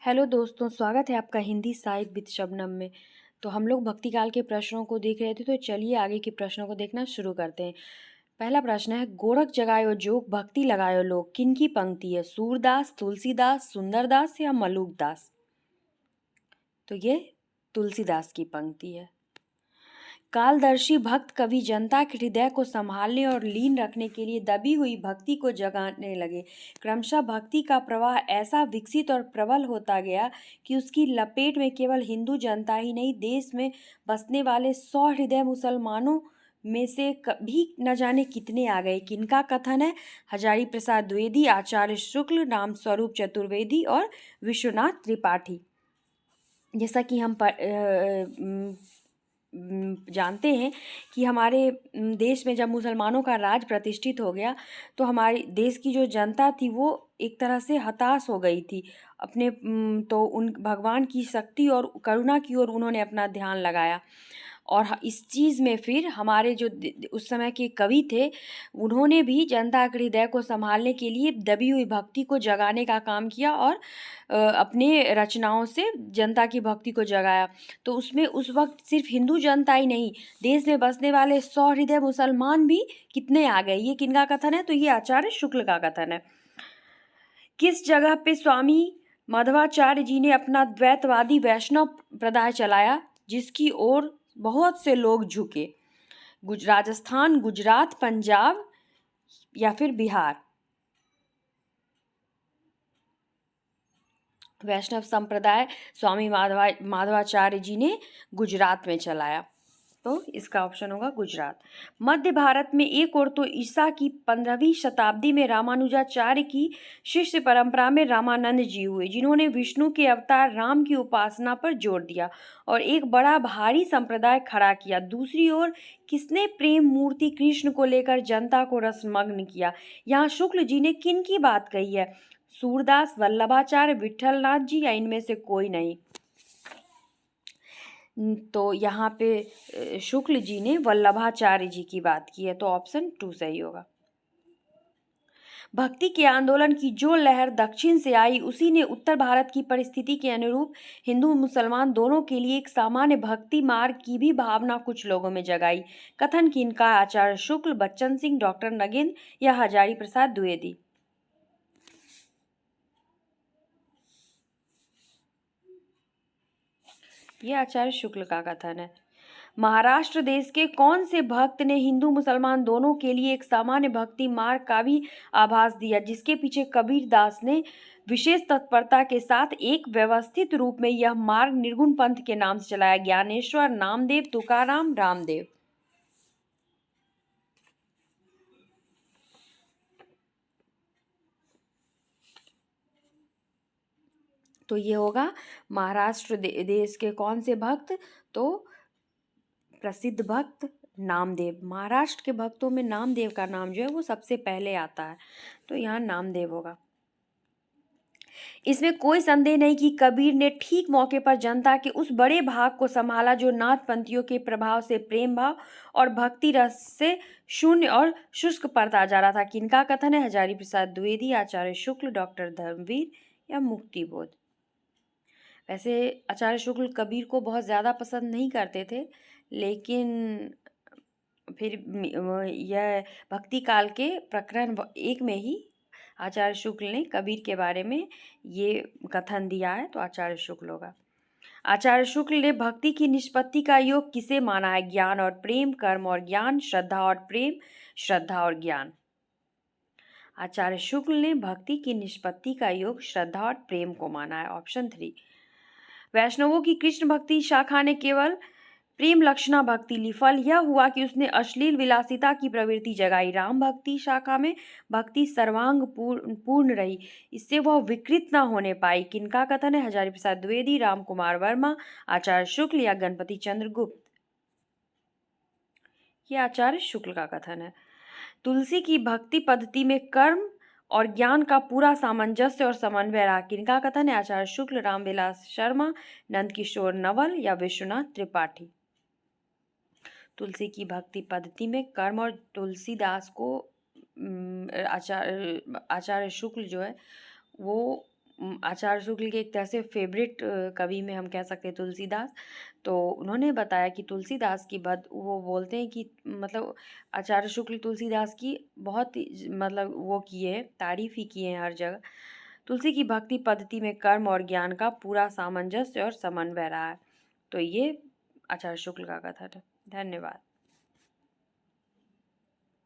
Hello दोस्तों, स्वागत है आपका हिंदी साहित्य विद शबनम में। तो हम लोग भक्ति काल के प्रश्नों को देख रहे थे, तो चलिए आगे के प्रश्नों को देखना शुरू करते हैं। पहला प्रश्न है, गोरख जगायो जोग भक्ति लगायो लोग, किन की पंक्ति है? सूरदास, तुलसीदास, सुंदरदास या मलुकदास? तो ये तुलसीदास की पंक्ति है। कालदर्शी भक्त कवि जनता के हृदय को संभालने और लीन रखने के लिए दबी हुई भक्ति को जगाने लगे। क्रमशः भक्ति का प्रवाह ऐसा विकसित और प्रबल होता गया कि उसकी लपेट में केवल हिंदू जनता ही नहीं, देश में बसने वाले 100 हृदय मुसलमानों में से कभी न जाने कितने आ गए। किनका कथन है? हजारी प्रसाद द्विवेदी, आचार्य शुक्ल, राम स्वरूप चतुर्वेदी और विश्वनाथ त्रिपाठी। जैसा कि हम जानते हैं कि हमारे देश में जब मुसलमानों का राज प्रतिष्ठित हो गया, तो हमारे देश की जो जनता थी वो एक तरह से हताश हो गई थी। अपने तो उन भगवान की शक्ति और करुणा की ओर उन्होंने अपना ध्यान लगाया। और इस चीज़ में फिर हमारे जो उस समय के कवि थे, उन्होंने भी जनता के हृदय को संभालने के लिए दबी हुई भक्ति को जगाने का काम किया और अपने रचनाओं से जनता की भक्ति को जगाया। तो उसमें उस वक्त सिर्फ हिंदू जनता ही नहीं, देश में बसने वाले 100 हृदय मुसलमान भी कितने आ गए। ये किनका कथन है? तो ये आचार्य शुक्ल का कथन है। किस जगह पे स्वामी माधवाचार्य जी ने अपना द्वैतवादी वैष्णव प्रदाय चलाया, जिसकी ओर बहुत से लोग झुके? राजस्थान, गुजरात, पंजाब या फिर बिहार? वैष्णव संप्रदाय स्वामी माधवाचार्य जी ने गुजरात में चलाया, तो इसका ऑप्शन होगा गुजरात। मध्य भारत में एक और तो ईसा की 15वीं शताब्दी में रामानुजाचार्य की शिष्य परंपरा में रामानंद जी हुए, जिन्होंने विष्णु के अवतार राम की उपासना पर जोर दिया और एक बड़ा भारी संप्रदाय खड़ा किया। दूसरी ओर किसने प्रेम मूर्ति कृष्ण को लेकर जनता को रसमग्न किया? यहाँ शुक्ल जी ने किन की बात कही है? सूरदास, वल्लभाचार्य, विठलनाथ जी या इनमें से कोई नहीं? तो यहाँ पे शुक्ल जी ने वल्लभाचार्य जी की बात की है, तो ऑप्शन 2 सही होगा। भक्ति के आंदोलन की जो लहर दक्षिण से आई, उसी ने उत्तर भारत की परिस्थिति के अनुरूप हिंदू मुसलमान दोनों के लिए एक सामान्य भक्ति मार्ग की भी भावना कुछ लोगों में जगाई। कथन किनका? आचार्य शुक्ल, बच्चन सिंह, डॉक्टर नगिन या हजारी प्रसाद द्विवेदी? ये आचार्य शुक्ल का कथन है। महाराष्ट्र देश के कौन से भक्त ने हिंदू मुसलमान दोनों के लिए एक सामान्य भक्ति मार्ग का भी आभास दिया, जिसके पीछे कबीर दास ने विशेष तत्परता के साथ एक व्यवस्थित रूप में यह मार्ग निर्गुण पंथ के नाम से चलाया? ज्ञानेश्वर, नामदेव, तुकाराम, रामदेव? तो ये होगा महाराष्ट्र देश के कौन से भक्त? तो प्रसिद्ध भक्त नामदेव। महाराष्ट्र के भक्तों में नामदेव का नाम जो है वो सबसे पहले आता है, तो यहाँ नामदेव होगा। इसमें कोई संदेह नहीं कि कबीर ने ठीक मौके पर जनता के उस बड़े भाग को संभाला जो नाथपंथियों के प्रभाव से प्रेम भाव और भक्ति रस से शून्य और शुष्क पड़ता जा रहा था। किनका कथन है? हजारी प्रसाद द्विवेदी, आचार्य शुक्ल, डॉक्टर धर्मवीर या मुक्ति बोध? वैसे आचार्य शुक्ल कबीर को बहुत ज़्यादा पसंद नहीं करते थे, लेकिन फिर यह भक्ति काल के प्रकरण 1 में ही आचार्य शुक्ल ने कबीर के बारे में ये कथन दिया है, तो आचार्य शुक्ल होगा। आचार्य शुक्ल ने भक्ति की निष्पत्ति का योग किसे माना है? ज्ञान और प्रेम, कर्म और ज्ञान, श्रद्धा और प्रेम, श्रद्धा और ज्ञान? आचार्य शुक्ल ने भक्ति की निष्पत्ति का योग श्रद्धा और प्रेम को माना है, ऑप्शन 3। वैष्णवों की कृष्ण भक्ति शाखा ने केवल प्रेम लक्षणा भक्ति ली। फल यह हुआ कि उसने अश्लील विलासिता की प्रवृत्ति जगाई। राम भक्ति शाखा में भक्ति सर्वांग पूर्ण रही, इससे वह विकृत न होने पाई। किनका कथन है? हजारी प्रसाद द्विवेदी, राम कुमार वर्मा, आचार्य शुक्ल या गणपति चंद्र गुप्त? ये आचार्य शुक्ल का कथन है। तुलसी की भक्ति पद्धति में कर्म और ज्ञान का पूरा सामंजस्य और समन्वय रहा। किनका कथन है? आचार्य शुक्ल, रामविलास शर्मा, नंदकिशोर नवल या विश्वनाथ त्रिपाठी? तुलसी की भक्ति पद्धति में कर्म और तुलसीदास को आचार्य शुक्ल जो है वो आचार्य शुक्ल के एक तरह से फेवरेट कवि में हम कह सकते हैं तुलसीदास। तो उन्होंने बताया कि तुलसीदास की वो बोलते हैं कि मतलब आचार्य शुक्ल तुलसीदास की बहुत ही मतलब वो किए तारीफ़ ही किए हैं हर जगह। तुलसी की भक्ति पद्धति में कर्म और ज्ञान का पूरा सामंजस्य और समन्वय रहा है। तो ये आचार्य शुक्ल का कथन है। धन्यवाद।